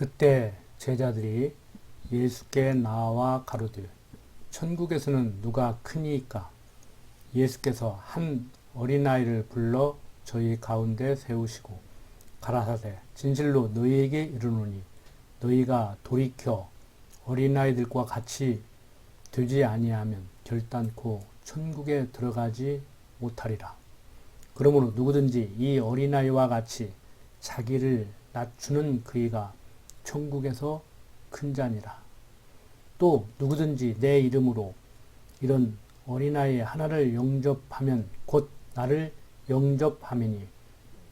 그때 제자들이 예수께 나와 가로되 천국에서는 누가 크니이까? 예수께서 한 어린아이를 불러 저희 가운데 세우시고 가라사대 진실로 너희에게 이르노니 너희가 돌이켜 어린아이들과 같이 되지 아니하면 결단코 천국에 들어가지 못하리라. 그러므로 누구든지 이 어린아이와 같이 자기를 낮추는 그이가 천국에서 큰 자니라. 또 누구든지 내 이름으로 이런 어린아이 하나를 영접하면 곧 나를 영접하매니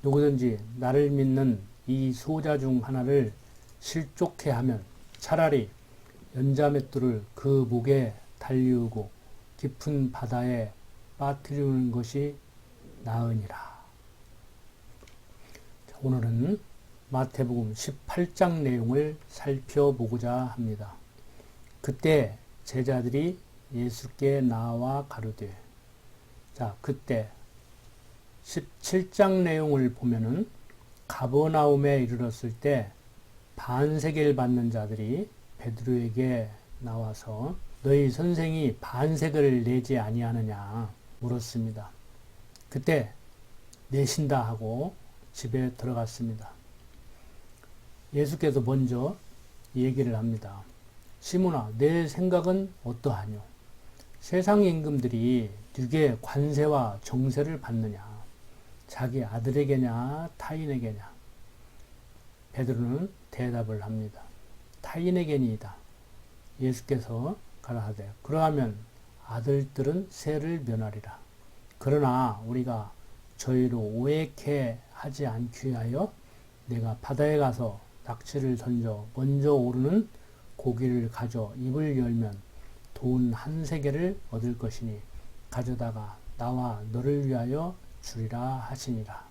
누구든지 나를 믿는 이 소자 중 하나를 실족해 하면 차라리 연자맷돌을 그 목에 달리우고 깊은 바다에 빠뜨리는 것이 나으니라. 오늘은 마태복음 18장 내용을 살펴보고자 합니다. 그때 제자들이 예수께 나와 가로되, 그때 17장 내용을 보면은 가버나움에 이르렀을 때 반세계를 받는 자들이 베드로에게 나와서 너희 선생이 반세계를 내지 아니하느냐 물었습니다. 그때 내신다 하고 집에 들어갔습니다. 예수께서 먼저 얘기를 합니다. 시몬아, 내 생각은 어떠하뇨? 세상의 임금들이 네게 관세와 정세를 받느냐? 자기 아들에게냐 타인에게냐? 베드로는 대답을 합니다. 타인에게니이다. 예수께서 가라사대 그러하면 아들들은 세를 면하리라. 그러나 우리가 저희로 오해케 하지 않기 위하여 내가 바다에 가서 낚시를 던져 먼저 오르는 고기를 가져 입을 열면 돈 한 세겔을 얻을 것이니 가져다가 나와 너를 위하여 주리라 하시니라.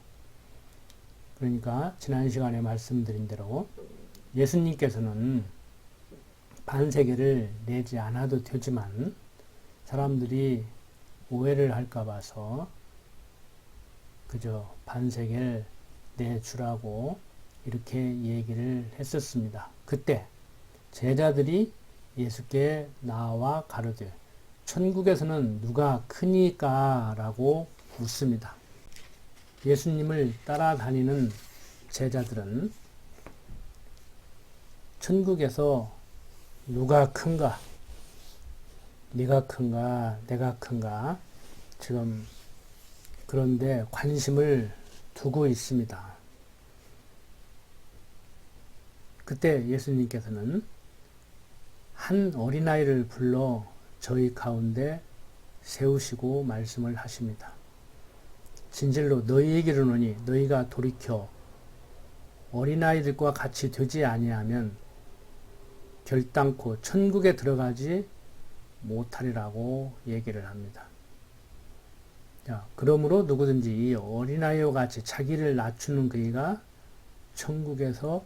그러니까 지난 시간에 말씀드린 대로 예수님께서는 반세겔을 내지 않아도 되지만 사람들이 오해를 할까 봐서 그저 반세겔 내주라고 이렇게 얘기를 했었습니다. 그때 제자들이 예수께 나와 가로되 천국에서는 누가 크니까? 라고 묻습니다. 예수님을 따라다니는 제자들은 천국에서 누가 큰가? 네가 큰가? 내가 큰가? 지금 그런데 관심을 두고 있습니다. 그때 예수님께서는 한 어린아이를 불러 저희 가운데 세우시고 말씀을 하십니다. 진실로 너희에게 이르노니 너희가 돌이켜 어린아이들과 같이 되지 아니하면 결단코 천국에 들어가지 못하리라고 얘기를 합니다. 그러므로 누구든지 이 어린아이와 같이 자기를 낮추는 그이가 천국에서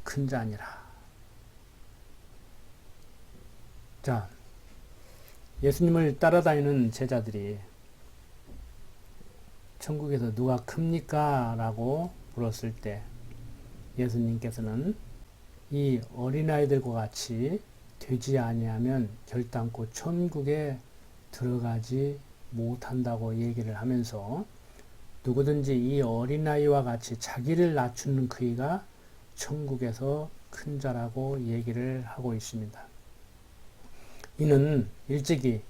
큰 자니라. 예수님을 따라다니는 제자들이 천국에서 누가 큽니까? 라고 물었을 때 예수님께서는 이 어린아이들과 같이 되지 아니하면 결단코 천국에 들어가지 못한다고 얘기를 하면서 누구든지 이 어린아이와 같이 자기를 낮추는 그이가 천국에서 큰 자라고 얘기를 하고 있습니다. 이는 일찍이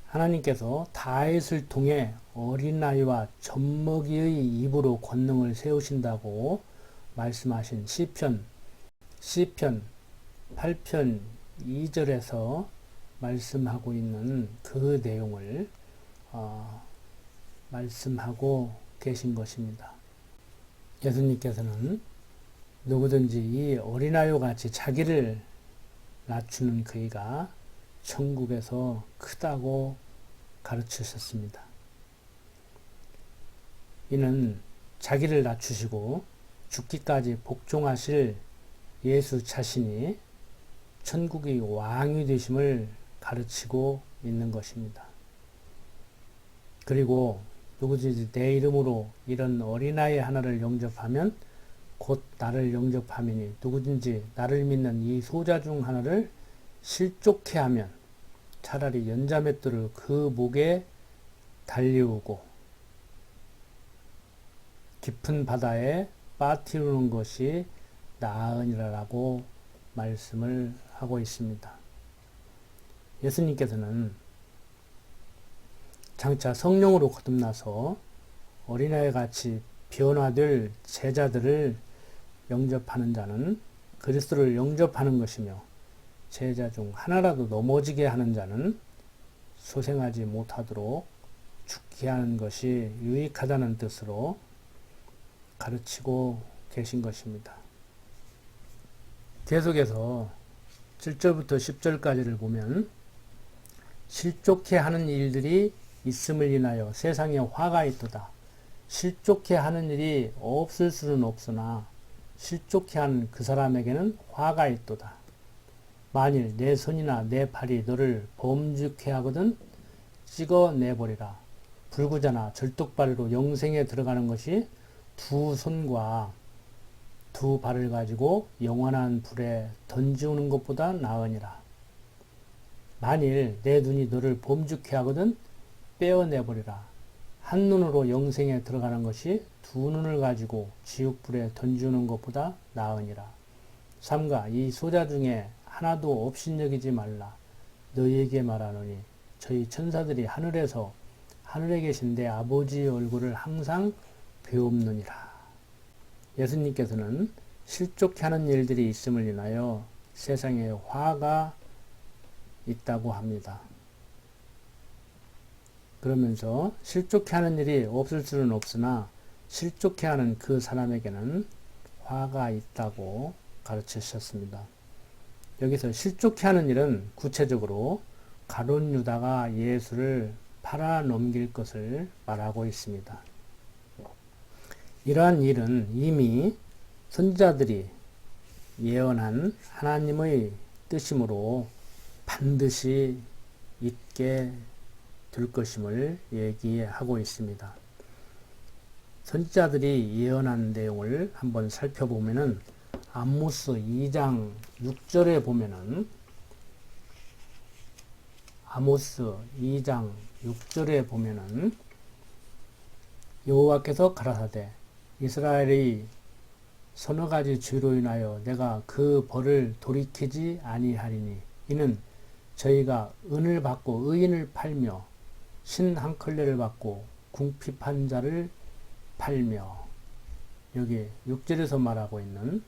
하나님께서 다윗을 통해 어린아이와 젖먹이의 입으로 권능을 세우신다고 말씀하신 시편 8편 2절에서 말씀하고 있는 그 내용을 말씀하고 계신 것입니다. 예수님께서는 누구든지 이 어린아이와 같이 자기를 낮추는 그이가 천국에서 크다고 가르치셨습니다. 이는 자기를 낮추시고 죽기까지 복종하실 예수 자신이 천국의 왕이 되심을 가르치고 있는 것입니다. 그리고 누구든지 내 이름으로 이런 어린아이 하나를 영접하면 곧 나를 영접함이니 누구든지 나를 믿는 이 소자 중 하나를 실족해 하면 차라리 연자맷돌을 그 목에 달리우고 깊은 바다에 빠뜨리는 것이 나으니라라고 말씀을 하고 있습니다. 예수님께서는 장차 성령으로 거듭나서 어린아이 같이 변화될 제자들을 영접하는 자는 그리스도를 영접하는 것이며 제자 중 하나라도 넘어지게 하는 자는 소생하지 못하도록 죽게 하는 것이 유익하다는 뜻으로 가르치고 계신 것입니다. 계속해서 7절부터 10절까지를 보면 실족해 하는 일들이 있음을 인하여 세상에 화가 있도다. 실족해 하는 일이 없을 수는 없으나 실족해 하는 그 사람에게는 화가 있도다. 만일 내 손이나 내 팔이 너를 범죄케 하거든 찍어내버리라. 불구자나 절뚝발이로 영생에 들어가는 것이 두 손과 두 발을 가지고 영원한 불에 던지우는 것보다 나으니라. 만일 내 눈이 너를 범죄케 하거든 빼어내버리라. 한 눈으로 영생에 들어가는 것이 두 눈을 가지고 지옥불에 던지우는 것보다 나으니라. 삼가 이 소자 중에 하나도 업신여기지 말라. 너희에게 말하노니 저희 천사들이 하늘에서 하늘에 계신 내 아버지의 얼굴을 항상 배웁느니라. 예수님께서는 실족해 하는 일들이 있음을 인하여 세상에 화가 있다고 합니다. 그러면서 실족해 하는 일이 없을 수는 없으나 실족해 하는 그 사람에게는 화가 있다고 가르치셨습니다. 여기서 실족해 하는 일은 구체적으로 가룟 유다가 예수를 팔아 넘길 것을 말하고 있습니다. 이러한 일은 이미 선지자들이 예언한 하나님의 뜻이므로 반드시 있게 될 것임을 얘기하고 있습니다. 선지자들이 예언한 내용을 한번 살펴보면은 아모스 2장 6절에 보면은 아모스 2장 6절에 보면은 여호와께서 가라사대 이스라엘의 서너 가지 죄로 인하여 내가 그 벌을 돌이키지 아니하리니 이는 저희가 은을 받고 의인을 팔며 신 한 컬레를 받고 궁핍한 자를 팔며 여기 6절에서 말하고 있는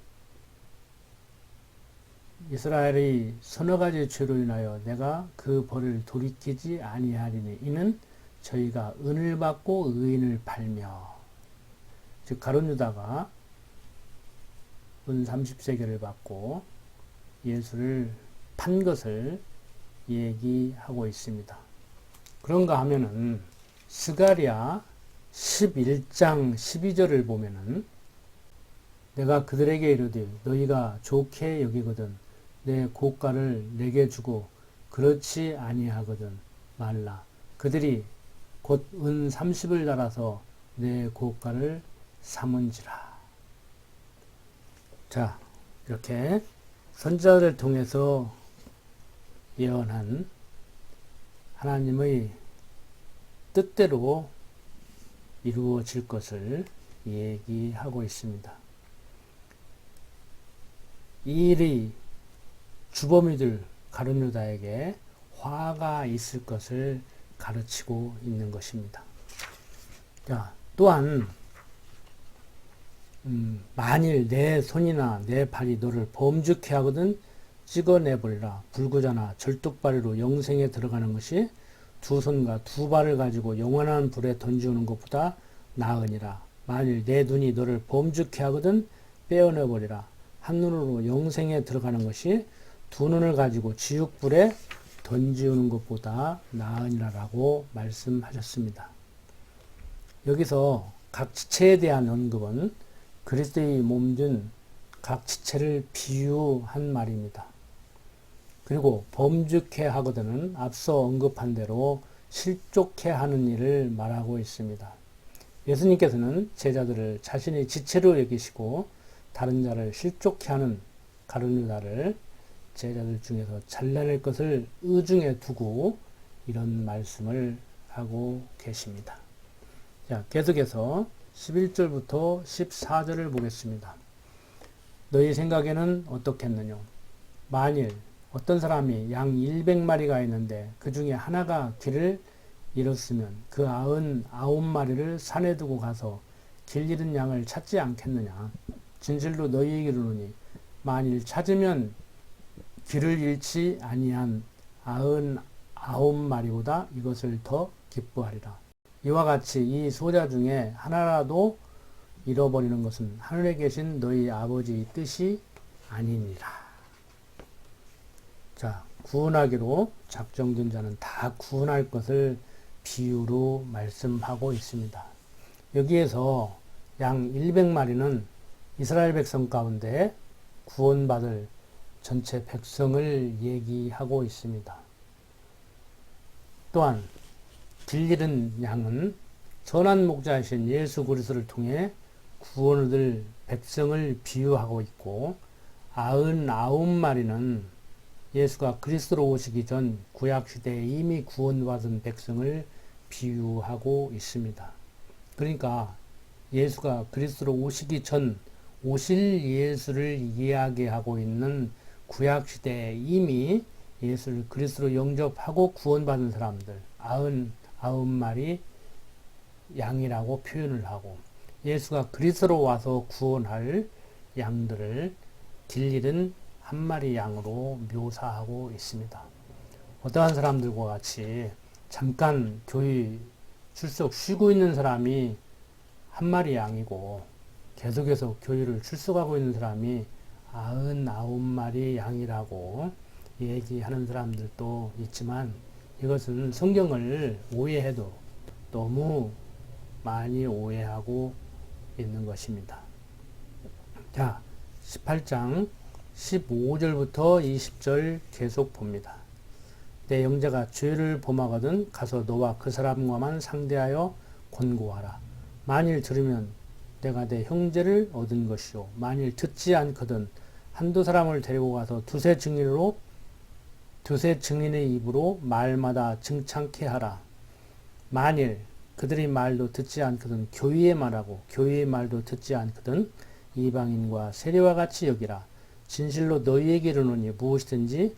이스라엘의 서너 가지 죄로 인하여 내가 그 벌을 돌이키지 아니하리니 이는 저희가 은을 받고 의인을 팔며 즉 가룟 유다가 은 30세겔을 받고 예수를 판 것을 얘기하고 있습니다. 그런가 하면은 스가랴 11장 12절을 보면은 내가 그들에게 이르되 너희가 좋게 여기거든 내 고가를 내게 주고 그렇지 아니하거든 말라. 그들이 곧 은 30을 달아서 내 고가를 삼은지라. 자, 이렇게 선지자를 통해서 예언한 하나님의 뜻대로 이루어질 것을 얘기하고 있습니다. 이 일이 주범이들 가룟 유다에게 화가 있을 것을 가르치고 있는 것입니다. 자, 또한 만일 내 손이나 내 발이 너를 범죄케 하거든 찍어내버리라. 불구자나 절뚝발이로 영생에 들어가는 것이 두 손과 두 발을 가지고 영원한 불에 던지우는 것보다 나으니라. 만일 내 눈이 너를 범죄케 하거든 빼어내버리라. 한 눈으로 영생에 들어가는 것이 두 눈을 가지고 지옥불에 던지우는 것보다 나으니라라고 말씀하셨습니다. 여기서 각 지체에 대한 언급은 그리스도의 몸된 각 지체를 비유한 말입니다. 그리고 범죄케 하거든은 앞서 언급한 대로 실족해 하는 일을 말하고 있습니다. 예수님께서는 제자들을 자신의 지체로 여기시고 다른 자를 실족케 하는 가룟 유다를 제자들 중에서 잘라낼 것을 의중에 두고 이런 말씀을 하고 계십니다. 자, 계속해서 11절부터 14절을 보겠습니다. 너희 생각에는 어떻겠느냐? 만일 어떤 사람이 양 100마리가 있는데 그 중에 하나가 길을 잃었으면 그 99마리를 산에 두고 가서 길 잃은 양을 찾지 않겠느냐? 진실로 너희에게 이르노니 만일 찾으면 길을 잃지 아니한 99마리보다 이것을 더 기뻐하리라. 이와 같이 이 소자 중에 하나라도 잃어버리는 것은 하늘에 계신 너희 아버지의 뜻이 아니니라. 자, 구원하기로 작정된 자는 다 구원할 것을 비유로 말씀하고 있습니다. 여기에서 양 100마리는 이스라엘 백성 가운데 구원받을 전체 백성을 얘기하고 있습니다. 또한 길 잃은 양은 선한 목자이신 예수 그리스도를 통해 구원을 얻을 백성을 비유하고 있고 99마리는 예수가 그리스도로 오시기 전 구약시대에 이미 구원받은 백성을 비유하고 있습니다. 그러니까 예수가 그리스도로 오시기 전 오실 예수를 이야기하고 있는 구약시대에 이미 예수를 그리스도로 영접하고 구원받은 사람들 99마리 양이라고 표현을 하고 예수가 그리스도로 와서 구원할 양들을 길 잃은 한 마리 양으로 묘사하고 있습니다. 어떠한 사람들과 같이 잠깐 교회 출석 쉬고 있는 사람이 한 마리 양이고 계속해서 교회를 출석하고 있는 사람이 99마리 양이라고 얘기하는 사람들도 있지만 이것은 성경을 오해해도 너무 많이 오해하고 있는 것입니다. 자, 18장 15절부터 20절 계속 봅니다. 내 형제가 죄를 범하거든 가서 너와 그 사람과만 상대하여 권고하라. 만일 들으면 내가 내 형제를 얻은 것이요 만일 듣지 않거든 한두 사람을 데리고 가서 두세 증인의 입으로 말마다 증창케 하라. 만일 그들의 말도 듣지 않거든 교회의 말하고 교회의 말도 듣지 않거든 이방인과 세리와 같이 여기라. 진실로 너희에게 이르노니 무엇이든지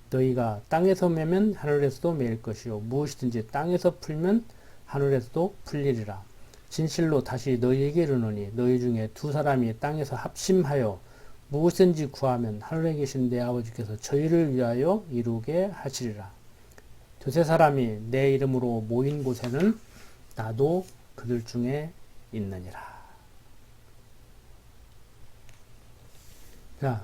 너희가 땅에서 매면 하늘에서도 매일 것이요 무엇이든지 땅에서 풀면 하늘에서도 풀리리라. 진실로 다시 너희에게 이르노니 너희 중에 두 사람이 땅에서 합심하여 무엇든지 구하면 하늘에 계신 내 아버지께서 저희를 위하여 이루게 하시리라. 두세 사람이 내 이름으로 모인 곳에는 나도 그들 중에 있느니라. 자,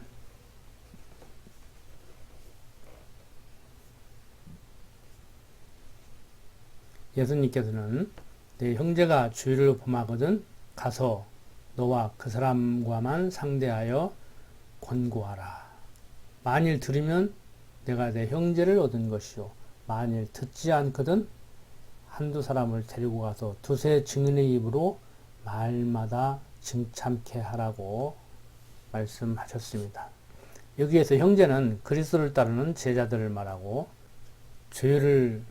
예수님께서는 내 형제가 죄를 범하거든 가서 너와 그 사람과만 상대하여 권고하라. 만일 들으면 내가 내 형제를 얻은 것이요 만일 듣지 않거든 한두 사람을 데리고 가서 두세 증인의 입으로 말마다 증참케 하라고 말씀하셨습니다. 여기에서 형제는 그리스도를 따르는 제자들을 말하고 죄를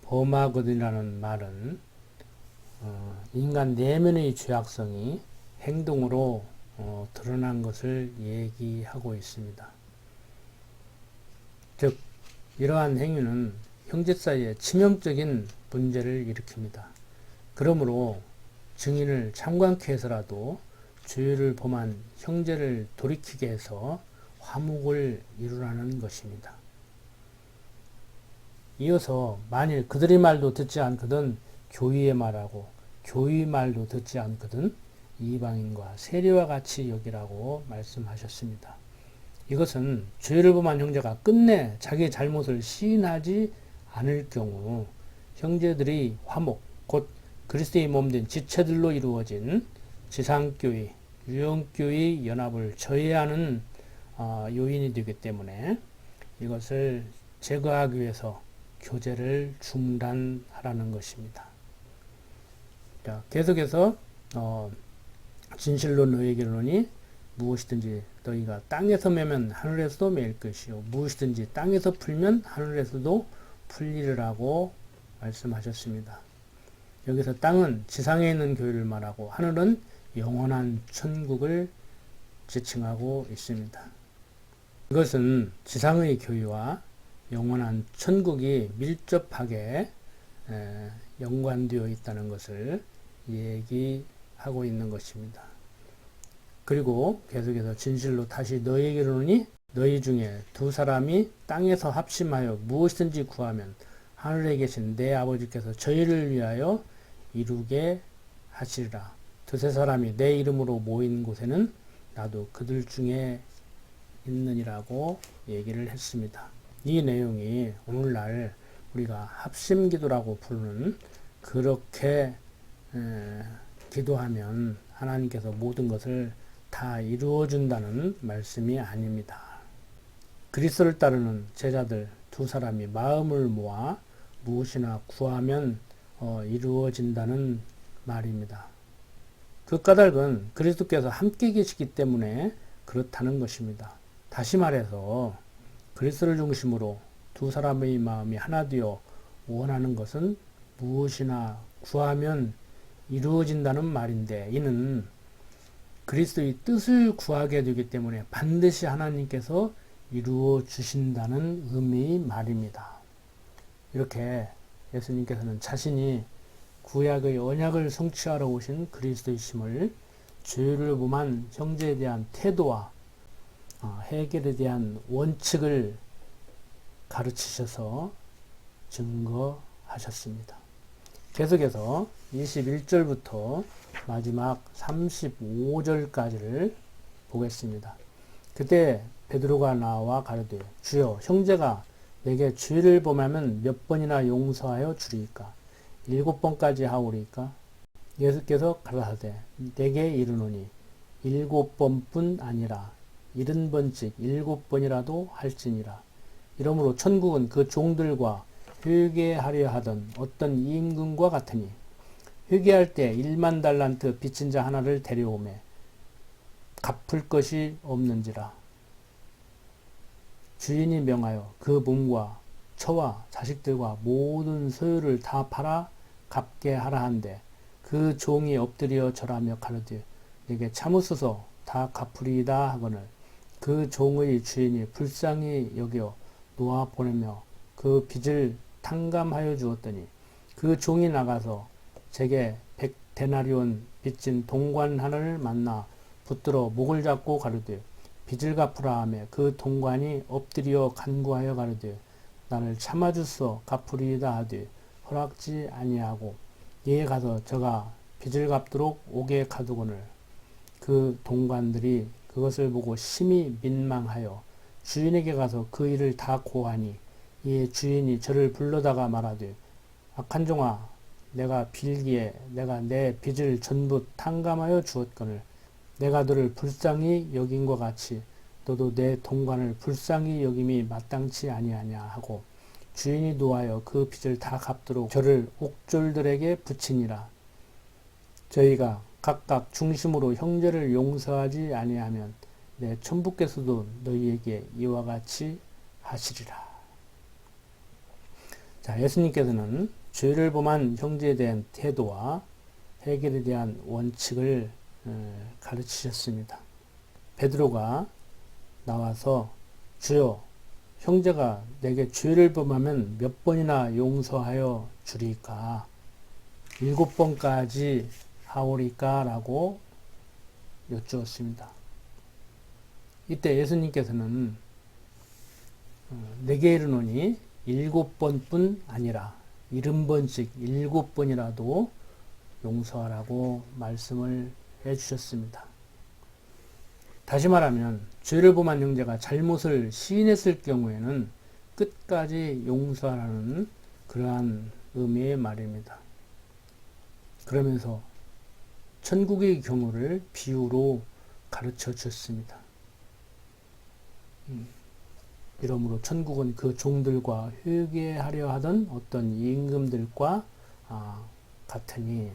범하거든이라는 말은 인간 내면의 죄악성이 행동으로 드러난 것을 얘기하고 있습니다. 즉 이러한 행위는 형제 사이에 치명적인 문제를 일으킵니다. 그러므로 증인을 참관케 해서라도 죄를 범한 형제를 돌이키게 해서 화목을 이루라는 것입니다. 이어서 만일 그들의 말도 듣지 않거든 교의의 말하고 교의 말도 듣지 않거든 이방인과 세리와 같이 여기라고 말씀하셨습니다. 이것은 죄를 범한 형제가 끝내 자기 잘못을 시인하지 않을 경우 형제들이 화목, 곧 그리스도의 몸된 지체들로 이루어진 지상교회, 유형교회 연합을 저해하는 요인이 되기 때문에 이것을 제거하기 위해서 교제를 중단하라는 것입니다. 자, 계속해서 진실로 너희에게 이르노니 무엇이든지 너희가 땅에서 매면 하늘에서도 매일 것이요 무엇이든지 땅에서 풀면 하늘에서도 풀리리라고 말씀하셨습니다. 여기서 땅은 지상에 있는 교회를 말하고 하늘은 영원한 천국을 지칭하고 있습니다. 이것은 지상의 교회와 영원한 천국이 밀접하게 연관되어 있다는 것을 얘기하고 있는 것입니다. 그리고 계속해서 진실로 다시 너희에게 이르노니 너희 중에 두 사람이 땅에서 합심하여 무엇이든지 구하면 하늘에 계신 내 아버지께서 저희를 위하여 이루게 하시리라. 두세 사람이 내 이름으로 모인 곳에는 나도 그들 중에 있느니라고 얘기를 했습니다. 이 내용이 오늘날 우리가 합심기도라고 부르는 그렇게 기도하면 하나님께서 모든 것을 다 이루어준다는 말씀이 아닙니다. 그리스도를 따르는 제자들 두 사람이 마음을 모아 무엇이나 구하면 이루어진다는 말입니다. 그 까닭은 그리스도께서 함께 계시기 때문에 그렇다는 것입니다. 다시 말해서 그리스도를 중심으로 두 사람의 마음이 하나 되어 원하는 것은 무엇이나 구하면 이루어진다는 말인데 이는 그리스도의 뜻을 구하게 되기 때문에 반드시 하나님께서 이루어 주신다는 의미의 말입니다. 이렇게 예수님께서는 자신이 구약의 언약을 성취하러 오신 그리스도이심을 죄를 범한 형제에 대한 태도와 해결에 대한 원칙을 가르치셔서 증거하셨습니다. 계속해서 21절부터 마지막 35절까지를 보겠습니다. 그때 베드로가 나와 가로되 주여 형제가 내게 죄를 범하면 몇 번이나 용서하여 주리이까 7번까지 하오리이까 예수께서 가라사대 내게 이르노니 7번뿐 아니라 70번씩 7번이라도 할지니라. 이러므로 천국은 그 종들과 회개하려 하던 어떤 임금과 같으니 회개할 때 1만 달란트 빚진 자 하나를 데려오매 갚을 것이 없는지라. 주인이 명하여 그 몸과 처와 자식들과 모든 소유를 다 팔아 갚게 하라 한데 그 종이 엎드려 절하며 가로되 내게 참으소서 다 갚으리이다 하거늘 그 종의 주인이 불쌍히 여겨 놓아 보내며 그 빚을 탕감하여 주었더니 그 종이 나가서 제게 100데나리온 빚진 동관 하나를 만나 붙들어 목을 잡고 가로되 빚을 갚으라 하며 그 동관이 엎드려 간구하여 가로되 나를 참아주소 갚으리이다 하되 허락지 아니하고 이에 가서 저가 빚을 갚도록 오게 가두거늘 그 동관들이 그것을 보고 심히 민망하여 주인에게 가서 그 일을 다 고하니 이에 주인이 저를 불러다가 말하되 악한 종아 내가 빌기에 내가 내 빚을 전부 탕감하여 주었거늘 내가 너를 불쌍히 여긴과 같이 너도 내 동관을 불쌍히 여김이 마땅치 아니하냐 하고 주인이 노하여 그 빚을 다 갚도록 저를 옥졸들에게 붙이니라. 저희가 각각 중심으로 형제를 용서하지 아니하면 내 천부께서도 너희에게 이와 같이 하시리라. 자, 예수님께서는 죄를 범한 형제에 대한 태도와 해결에 대한 원칙을 가르치셨습니다. 베드로가 나와서 주여 형제가 내게 죄를 범하면 몇 번이나 용서하여 주리까 7번까지 하오리까 라고 여쭈었습니다. 이때 예수님께서는 내게 이르노니 7번뿐 아니라 70번씩 7번이라도 용서하라고 말씀을 해주셨습니다. 다시 말하면 죄를 범한 형제가 잘못을 시인했을 경우에는 끝까지 용서하라는 그러한 의미의 말입니다. 그러면서 천국의 경우를 비유로 가르쳐 주셨습니다. 이러므로 천국은 그 종들과 회개하려 하던 어떤 임금들과 같으니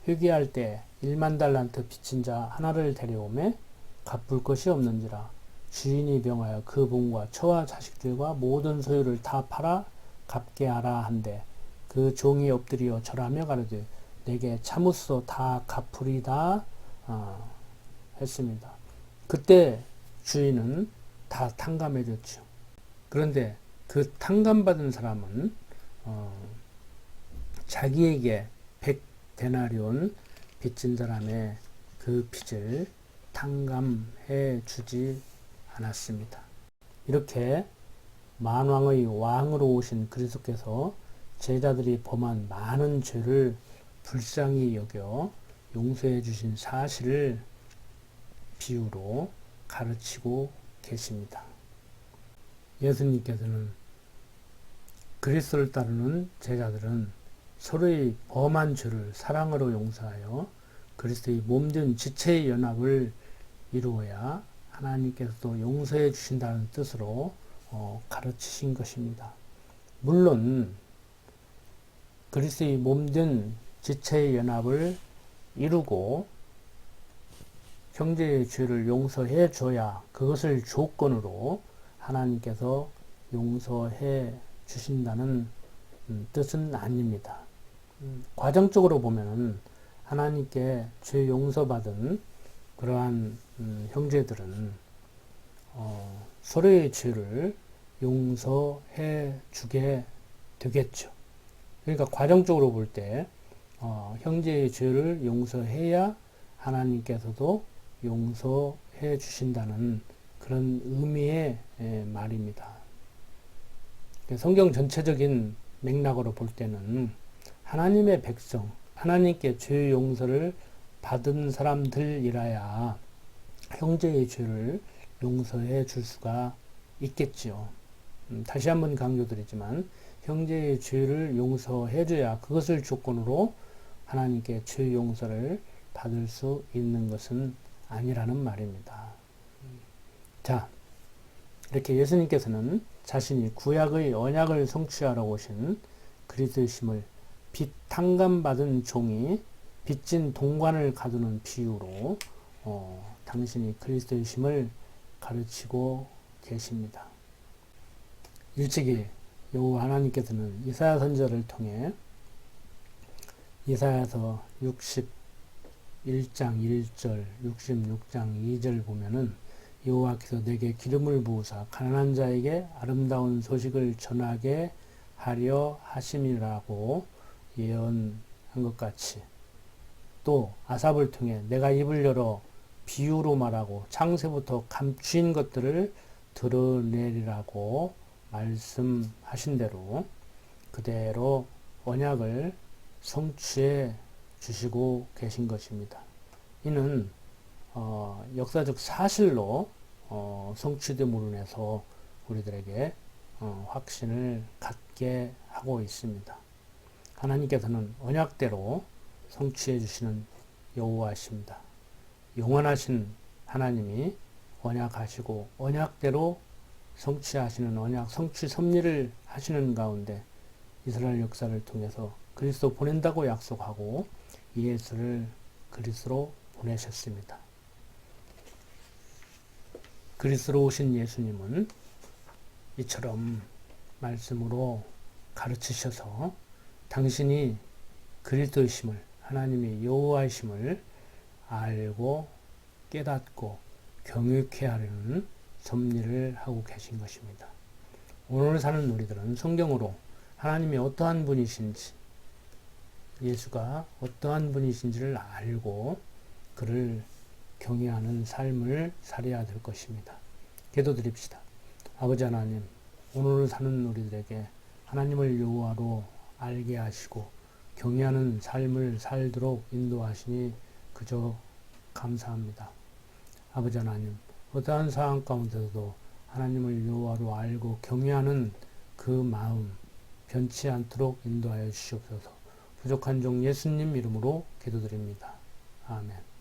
회개할 때 1만 달란트 빚진 자 하나를 데려오매 갚을 것이 없는지라. 주인이 병하여 그 본과 처와 자식들과 모든 소유를 다 팔아 갚게 하라 한데 그 종이 엎드려 절하며 가로되 내게 참으소 다 갚으리다 했습니다. 그때 주인은 다 탕감해줬죠. 그런데 그 탕감받은 사람은 자기에게 100데나리온 빚진 사람의 그 빚을 탕감해 주지 않았습니다. 이렇게 만왕의 왕으로 오신 그리스도께서 제자들이 범한 많은 죄를 불쌍히 여겨 용서해 주신 사실을 비유로 가르치고 계십니다. 예수님께서는 그리스도를 따르는 제자들은 서로의 범한 죄를 사랑으로 용서하여 그리스도의 몸된 지체의 연합을 이루어야 하나님께서도 용서해 주신다는 뜻으로 가르치신 것입니다. 물론 그리스도의 몸된 지체의 연합을 이루고 형제의 죄를 용서해 줘야 그것을 조건으로 하나님께서 용서해 주신다는 뜻은 아닙니다. 과정적으로 보면 하나님께 죄 용서받은 그러한 형제들은 서로의 죄를 용서해 주게 되겠죠. 그러니까 과정적으로 볼 때 형제의 죄를 용서해야 하나님께서도 용서해 주신다는 그런 의미의 말입니다. 성경 전체적인 맥락으로 볼 때는 하나님의 백성, 하나님께 죄 용서를 받은 사람들이라야 형제의 죄를 용서해 줄 수가 있겠지요. 다시 한번 강조드리지만 형제의 죄를 용서해 줘야 그것을 조건으로 하나님께 죄 용서를 받을 수 있는 것은 아니라는 말입니다. 자, 이렇게 예수님께서는 자신이 구약의 언약을 성취하러 오신 그리스도심을 빚 탕감받은 종이 빚진 동관을 가두는 비유로 당신이 그리스도이심을 가르치고 계십니다. 일찍이 여호와 하나님께서는 이사야 선지자를 통해 이사야서 61장 1절, 66장 2절 보면은 여호와께서 내게 기름을 부으사 가난한 자에게 아름다운 소식을 전하게 하려 하심이라고 예언한 것 같이 또 아삽을 통해 내가 입을 열어 비유로 말하고 창세부터 감추인 것들을 드러내리라고 말씀하신 대로 그대로 언약을 성취해 주시고 계신 것입니다. 이는 역사적 사실로 성취됨으로 인해서 우리들에게 확신을 갖게 하고 있습니다. 하나님께서는 언약대로 성취해 주시는 여호와이십니다. 영원하신 하나님이 언약하시고 언약대로 성취하시는 언약 성취 섭리를 하시는 가운데 이스라엘 역사를 통해서 그리스도 보낸다고 약속하고 예수를 그리스도로 보내셨습니다. 그리스도로 오신 예수님은 이처럼 말씀으로 가르치셔서 당신이 그리스도이심을 하나님의 여호와이심을 알고 깨닫고 경외케 하려는 섭리를 하고 계신 것입니다. 오늘 사는 우리들은 성경으로 하나님이 어떠한 분이신지 예수가 어떠한 분이신지를 알고 그를 경외하는 삶을 살아야 될 것입니다. 기도드립시다. 아버지 하나님, 오늘 사는 우리들에게 하나님을 여호와로 알게 하시고 경외하는 삶을 살도록 인도하시니 그저 감사합니다. 아버지 하나님, 어떠한 상황 가운데서도 하나님을 여호와로 알고 경외하는 그 마음 변치 않도록 인도하여 주시옵소서. 부족한 종 예수님 이름으로 기도드립니다. 아멘.